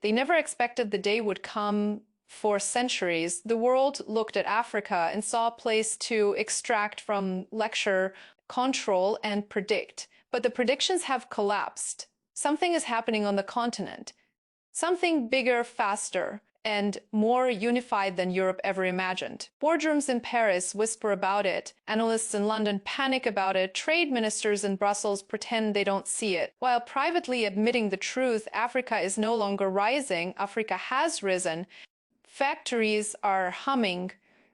They never expected the day would come. For centuries, the world looked at Africa and saw a place to extract from, lecture, control, and predict. But the predictions have collapsed. Something is happening on the continent. Something bigger, faster, and more unified than Europe ever imagined. Boardrooms in Paris whisper about it, analysts in London panic about it, trade ministers in Brussels pretend they don't see it. While privately admitting the truth, Africa is no longer rising, Africa has risen. Factories are humming.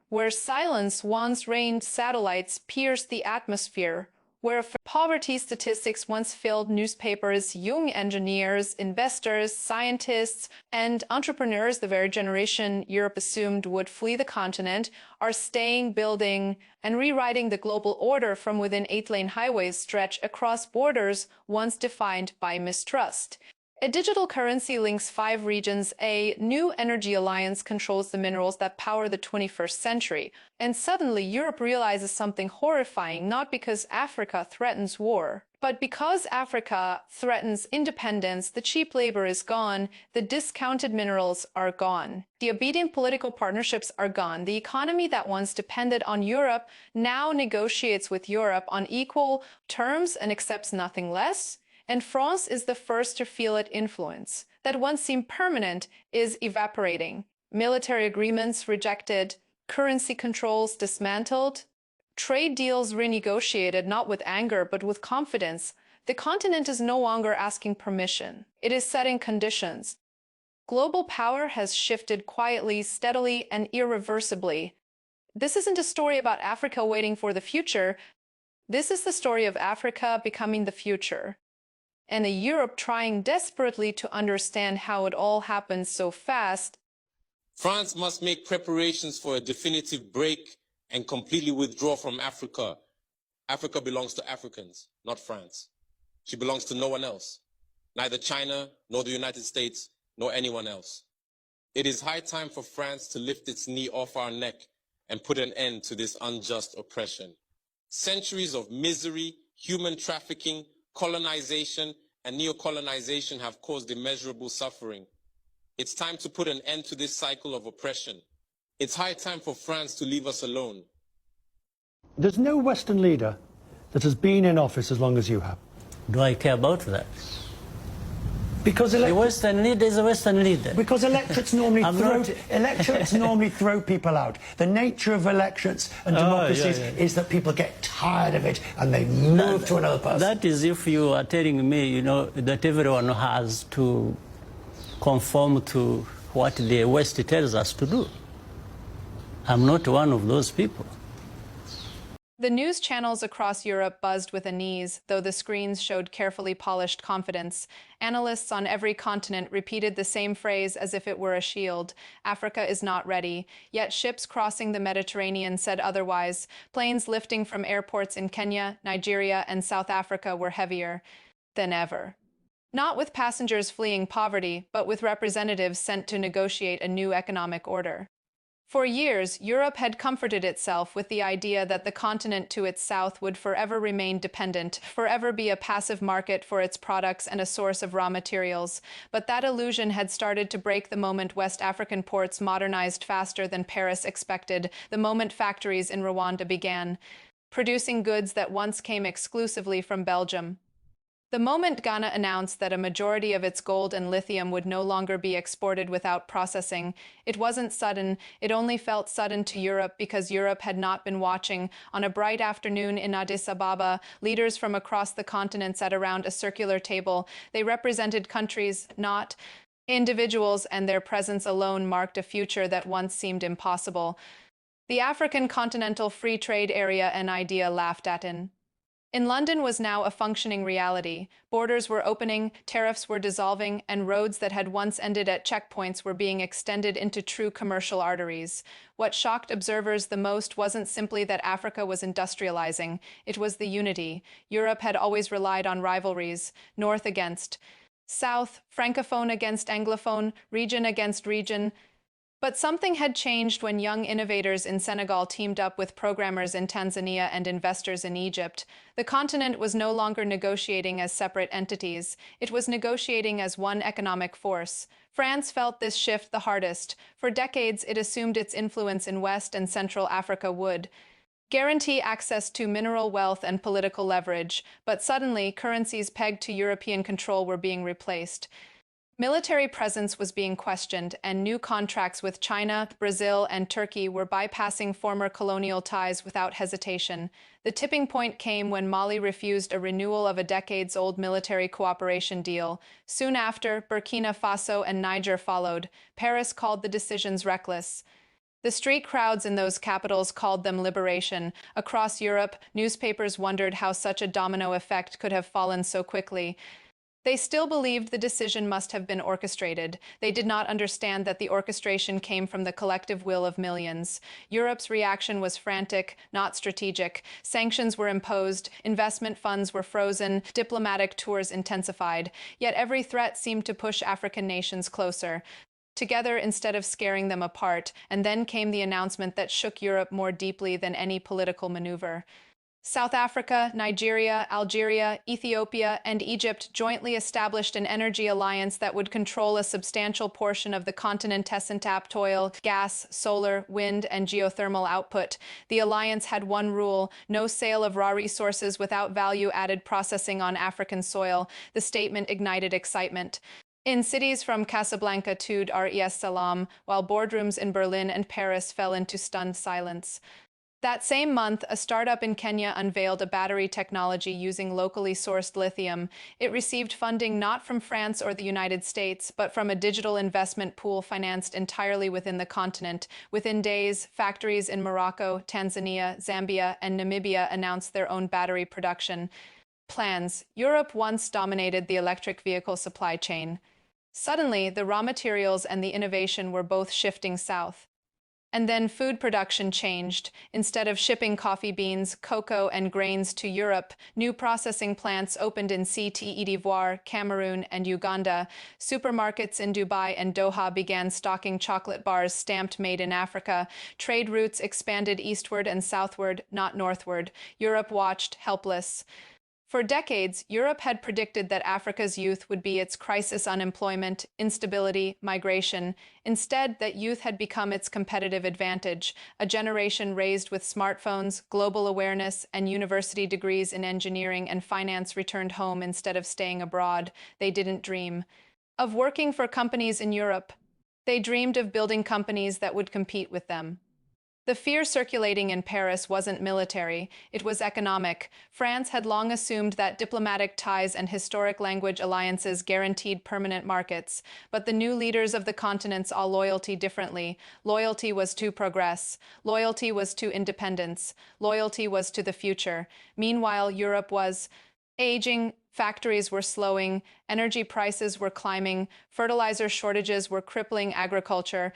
Where silence once reigned, satellites pierce the atmosphere. Where poverty statistics once filled newspapers, young engineers, investors, scientists, and entrepreneurs, the very generation Europe assumed would flee the continent, are staying, building, and rewriting the global order from within 8-lane highways stretch across borders once defined by mistrust. A digital currency links 5 regions. A new energy alliance controls the minerals that power the 21st century. And suddenly Europe realizes something horrifying, not because Africa threatens war, but because Africa threatens independence. The cheap labor is gone, the discounted minerals are gone, the obedient political partnerships are gone. The economy that once depended on Europe now negotiates with Europe on equal terms and accepts nothing less. And France is the first to feel its influence. That once seemed permanent is evaporating. Military agreements rejected, currency controls dismantled, trade deals renegotiated not with anger but with confidence. The continent is no longer asking permission. It is setting conditions. Global power has shifted quietly, steadily, and irreversibly. This isn't a story about Africa waiting for the future. This is the story of Africa becoming the future. And a Europe trying desperately to understand how it all happened so fast. France must make preparations for a definitive break and completely withdraw from Africa. Africa belongs to Africans, not France. She belongs to no one else, neither China, nor the United States, nor anyone else. It is high time for France to lift its knee off our neck and put an end to this unjust oppression. Centuries of misery, human trafficking, colonization and neocolonization have caused immeasurable suffering. It's time to put an end to this cycle of oppression. It's high time for France to leave us alone. There's no Western leader that has been in office as long as you have. Do I care about that? Because the Western leader is a Western leader. Because electorates normally throw people out. The nature of elections and democracies is that people get tired of it and they move to another person. That is if you are telling me, you know, that everyone has to conform to what the West tells us to do. I'm not one of those people. The news channels across Europe buzzed with unease, though the screens showed carefully polished confidence. Analysts on every continent repeated the same phrase as if it were a shield. Africa is not ready. Yet ships crossing the Mediterranean said otherwise. Planes lifting from airports in Kenya, Nigeria, and South Africa were heavier than ever. Not with passengers fleeing poverty, but with representatives sent to negotiate a new economic order. For years, Europe had comforted itself with the idea that the continent to its south would forever remain dependent, forever be a passive market for its products and a source of raw materials. But that illusion had started to break the moment West African ports modernized faster than Paris expected, the moment factories in Rwanda began producing goods that once came exclusively from Belgium. The moment Ghana announced that a majority of its gold and lithium would no longer be exported without processing, it wasn't sudden. It only felt sudden to Europe because Europe had not been watching. On a bright afternoon in Addis Ababa, leaders from across the continent sat around a circular table. They represented countries, not individuals, and their presence alone marked a future that once seemed impossible. The African Continental Free Trade Area, an idea laughed at in London, was now a functioning reality. Borders were opening, tariffs were dissolving, and roads that had once ended at checkpoints were being extended into true commercial arteries. What shocked observers the most wasn't simply that Africa was industrializing, it was the unity. Europe had always relied on rivalries, north against south, francophone against anglophone, region against region. But something had changed when young innovators in Senegal teamed up with programmers in Tanzania and investors in Egypt. The continent was no longer negotiating as separate entities, it was negotiating as one economic force. France felt this shift the hardest. For decades, it assumed its influence in West and Central Africa would guarantee access to mineral wealth and political leverage, but suddenly currencies pegged to European control were being replaced. Military presence was being questioned, and new contracts with China, Brazil, and Turkey were bypassing former colonial ties without hesitation. The tipping point came when Mali refused a renewal of a decades-old military cooperation deal. Soon after, Burkina Faso and Niger followed. Paris called the decisions reckless. The street crowds in those capitals called them liberation. Across Europe, newspapers wondered how such a domino effect could have fallen so quickly. They still believed the decision must have been orchestrated. They did not understand that the orchestration came from the collective will of millions. Europe's reaction was frantic, not strategic. Sanctions were imposed, investment funds were frozen, diplomatic tours intensified. Yet every threat seemed to push African nations closer, together instead of scaring them apart. And then came the announcement that shook Europe more deeply than any political maneuver. South Africa, Nigeria, Algeria, Ethiopia, and Egypt jointly established an energy alliance that would control a substantial portion of the continent's untapped oil, gas, solar, wind, and geothermal output. The alliance had one rule: no sale of raw resources without value-added processing on African soil. The statement ignited excitement in cities from Casablanca to Dar es Salaam, while boardrooms in Berlin and Paris fell into stunned silence. That same month, a startup in Kenya unveiled a battery technology using locally sourced lithium. It received funding not from France or the United States, but from a digital investment pool financed entirely within the continent. Within days, factories in Morocco, Tanzania, Zambia, and Namibia announced their own battery production plans. Europe once dominated the electric vehicle supply chain. Suddenly, the raw materials and the innovation were both shifting south. And then food production changed. Instead of shipping coffee beans, cocoa, and grains to Europe, new processing plants opened in Côte d'Ivoire, Cameroon, and Uganda. Supermarkets in Dubai and Doha began stocking chocolate bars stamped "Made in Africa." Trade routes expanded eastward and southward, not northward. Europe watched, helpless. For decades, Europe had predicted that Africa's youth would be its crisis: unemployment, instability, migration. Instead, that youth had become its competitive advantage, a generation raised with smartphones, global awareness, and university degrees in engineering and finance returned home instead of staying abroad. They didn't dream of working for companies in Europe. They dreamed of building companies that would compete with them. The fear circulating in Paris wasn't military, it was economic. France had long assumed that diplomatic ties and historic language alliances guaranteed permanent markets, but the new leaders of the continent saw loyalty differently. Loyalty was to progress. Loyalty was to independence. Loyalty was to the future. Meanwhile, Europe was aging. Factories were slowing, energy prices were climbing, fertilizer shortages were crippling agriculture.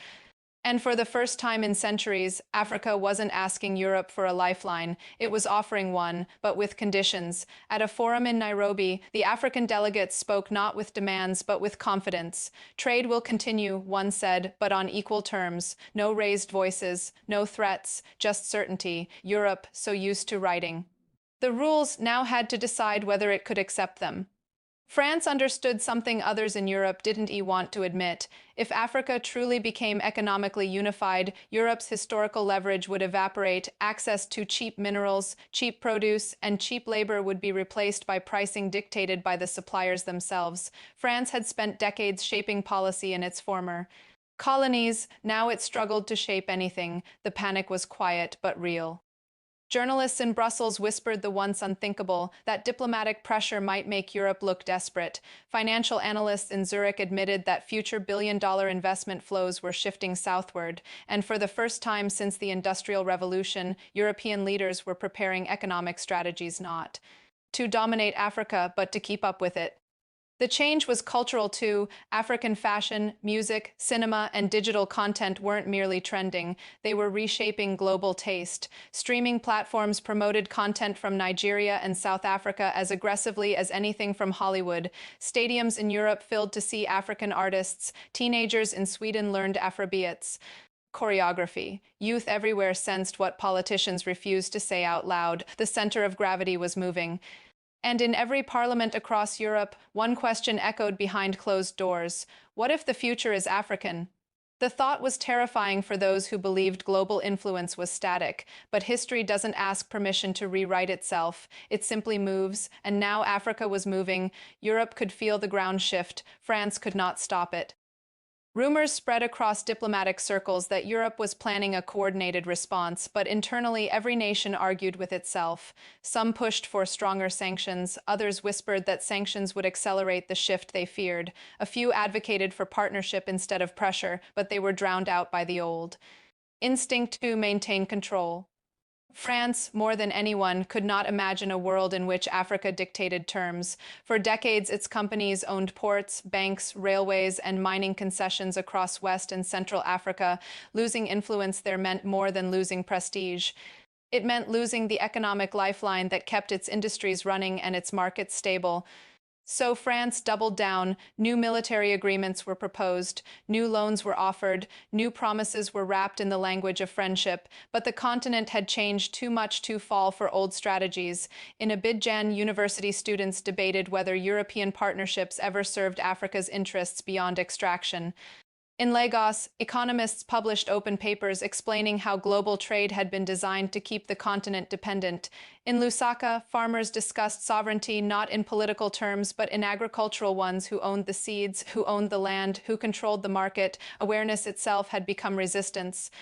And for the first time in centuries, Africa wasn't asking Europe for a lifeline. It was offering one, but with conditions. At a forum in Nairobi, the African delegates spoke not with demands, but with confidence. Trade will continue, one said, but on equal terms. No raised voices, no threats, just certainty. Europe, so used to writing the rules, now had to decide whether it could accept them. France understood something others in Europe didn't want to admit. If Africa truly became economically unified, Europe's historical leverage would evaporate, access to cheap minerals, cheap produce, and cheap labor would be replaced by pricing dictated by the suppliers themselves. France had spent decades shaping policy in its former colonies. Now it struggled to shape anything. The panic was quiet but real. Journalists in Brussels whispered the once unthinkable, that diplomatic pressure might make Europe look desperate. Financial analysts in Zurich admitted that future billion-dollar investment flows were shifting southward, and for the first time since the Industrial Revolution, European leaders were preparing economic strategies not to dominate Africa, but to keep up with it. The change was cultural too. African fashion, music, cinema, and digital content weren't merely trending, they were reshaping global taste. Streaming platforms promoted content from Nigeria and South Africa as aggressively as anything from Hollywood. Stadiums in Europe filled to see African artists. Teenagers in Sweden learned Afrobeats. Choreography. Youth everywhere sensed what politicians refused to say out loud. The center of gravity was moving. And in every parliament across Europe, one question echoed behind closed doors: what if the future is African? The thought was terrifying for those who believed global influence was static, but history doesn't ask permission to rewrite itself. It simply moves, and now Africa was moving. Europe could feel the ground shift. France could not stop it. Rumors spread across diplomatic circles that Europe was planning a coordinated response, but internally every nation argued with itself. Some pushed for stronger sanctions, others whispered that sanctions would accelerate the shift they feared. A few advocated for partnership instead of pressure, but they were drowned out by the old instinct to maintain control. France, more than anyone, could not imagine a world in which Africa dictated terms. For decades, its companies owned ports, banks, railways, and mining concessions across West and Central Africa. Losing influence there meant more than losing prestige. It meant losing the economic lifeline that kept its industries running and its markets stable. So France doubled down. New military agreements were proposed, new loans were offered, new promises were wrapped in the language of friendship, but the continent had changed too much to fall for old strategies. In Abidjan, university students debated whether European partnerships ever served Africa's interests beyond extraction. In Lagos, economists published open papers explaining how global trade had been designed to keep the continent dependent. In Lusaka, farmers discussed sovereignty not in political terms but in agricultural ones: who owned the seeds, who owned the land, who controlled the market. Awareness itself had become resistance.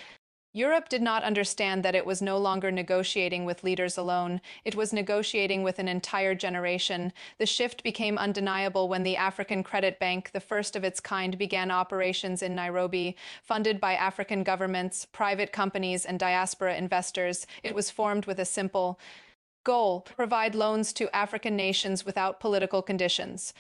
Europe did not understand that it was no longer negotiating with leaders alone. It was negotiating with an entire generation. The shift became undeniable when the African Credit Bank, the first of its kind, began operations in Nairobi. Funded by African governments, private companies, and diaspora investors, it was formed with a simple goal: provide loans to African nations without political conditions.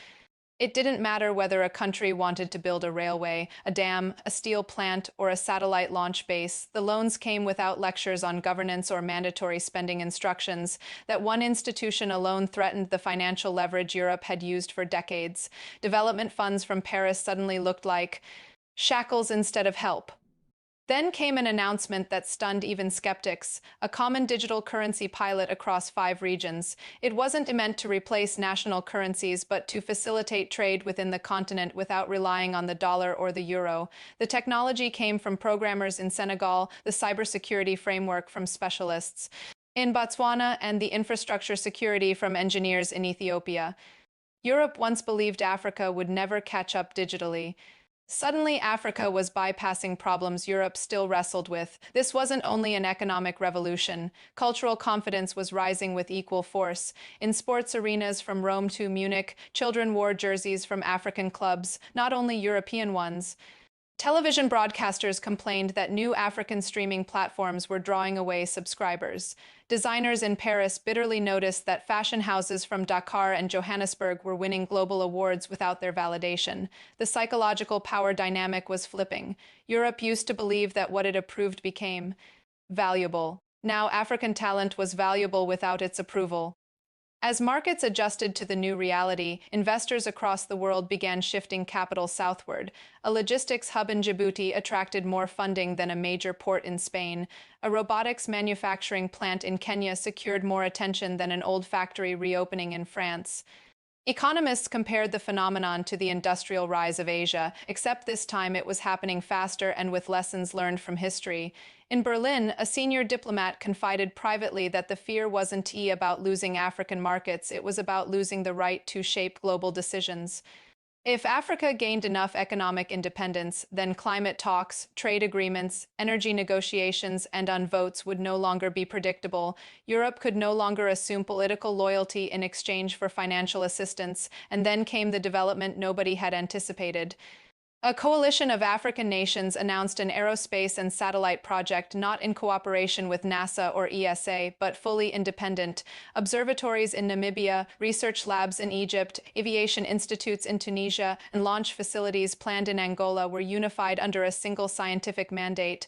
It didn't matter whether a country wanted to build a railway, a dam, a steel plant, or a satellite launch base. The loans came without lectures on governance or mandatory spending instructions. That one institution alone threatened the financial leverage Europe had used for decades. Development funds from Paris suddenly looked like shackles instead of help. Then came an announcement that stunned even skeptics: a common digital currency pilot across 5 regions. It wasn't meant to replace national currencies, but to facilitate trade within the continent without relying on the dollar or the euro. The technology came from programmers in Senegal, the cybersecurity framework from specialists in Botswana, and the infrastructure security from engineers in Ethiopia. Europe once believed Africa would never catch up digitally. Suddenly, Africa was bypassing problems Europe still wrestled with. This wasn't only an economic revolution. Cultural confidence was rising with equal force. In sports arenas from Rome to Munich, children wore jerseys from African clubs, not only European ones. Television broadcasters complained that new African streaming platforms were drawing away subscribers. Designers in Paris bitterly noticed that fashion houses from Dakar and Johannesburg were winning global awards without their validation. The psychological power dynamic was flipping. Europe used to believe that what it approved became valuable. Now African talent was valuable without its approval. As markets adjusted to the new reality, investors across the world began shifting capital southward. A logistics hub in Djibouti attracted more funding than a major port in Spain. A robotics manufacturing plant in Kenya secured more attention than an old factory reopening in France. Economists compared the phenomenon to the industrial rise of Asia, except this time it was happening faster and with lessons learned from history. In Berlin, a senior diplomat confided privately that the fear wasn't about losing African markets, it was about losing the right to shape global decisions. If Africa gained enough economic independence, then climate talks, trade agreements, energy negotiations, and votes would no longer be predictable. Europe could no longer assume political loyalty in exchange for financial assistance, and then came the development nobody had anticipated: A coalition of African nations announced an aerospace and satellite project not in cooperation with NASA or ESA, but fully independent. Observatories in Namibia, research labs in Egypt, aviation institutes in Tunisia, and launch facilities planned in Angola were unified under a single scientific mandate.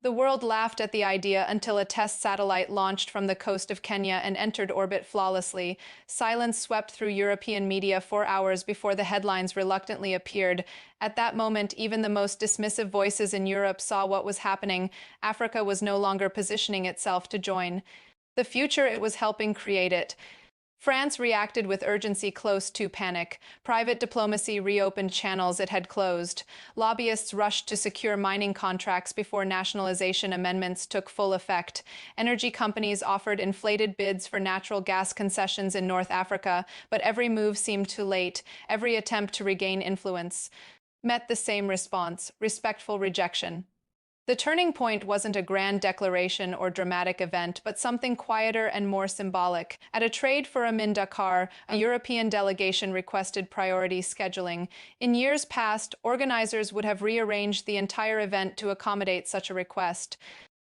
The world laughed at the idea until a test satellite launched from the coast of Kenya and entered orbit flawlessly. Silence swept through European media 4 hours before the headlines reluctantly appeared. At that moment, even the most dismissive voices in Europe saw what was happening. Africa was no longer positioning itself to join the future, it was helping create it. France reacted with urgency close to panic. Private diplomacy reopened channels it had closed. Lobbyists rushed to secure mining contracts before nationalization amendments took full effect. Energy companies offered inflated bids for natural gas concessions in North Africa, but every move seemed too late. Every attempt to regain influence met the same response: respectful rejection. The turning point wasn't a grand declaration or dramatic event, but something quieter and more symbolic. At a trade forum in Dakar, a European delegation requested priority scheduling. In years past, organizers would have rearranged the entire event to accommodate such a request.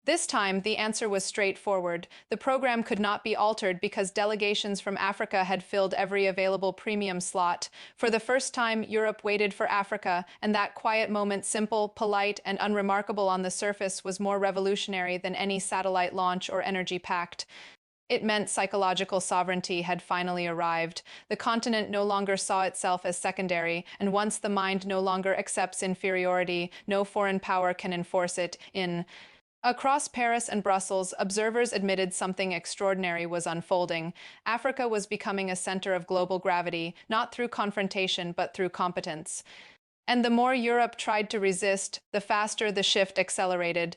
This time, the answer was straightforward. The program could not be altered because delegations from Africa had filled every available premium slot. For the first time, Europe waited for Africa, and that quiet moment, simple, polite, and unremarkable on the surface, was more revolutionary than any satellite launch or energy pact. It meant psychological sovereignty had finally arrived. The continent no longer saw itself as secondary, and once the mind no longer accepts inferiority, no foreign power can enforce it in. Across Paris and Brussels, observers admitted something extraordinary was unfolding. Africa was becoming a center of global gravity, not through confrontation, but through competence. And the more Europe tried to resist, the faster the shift accelerated.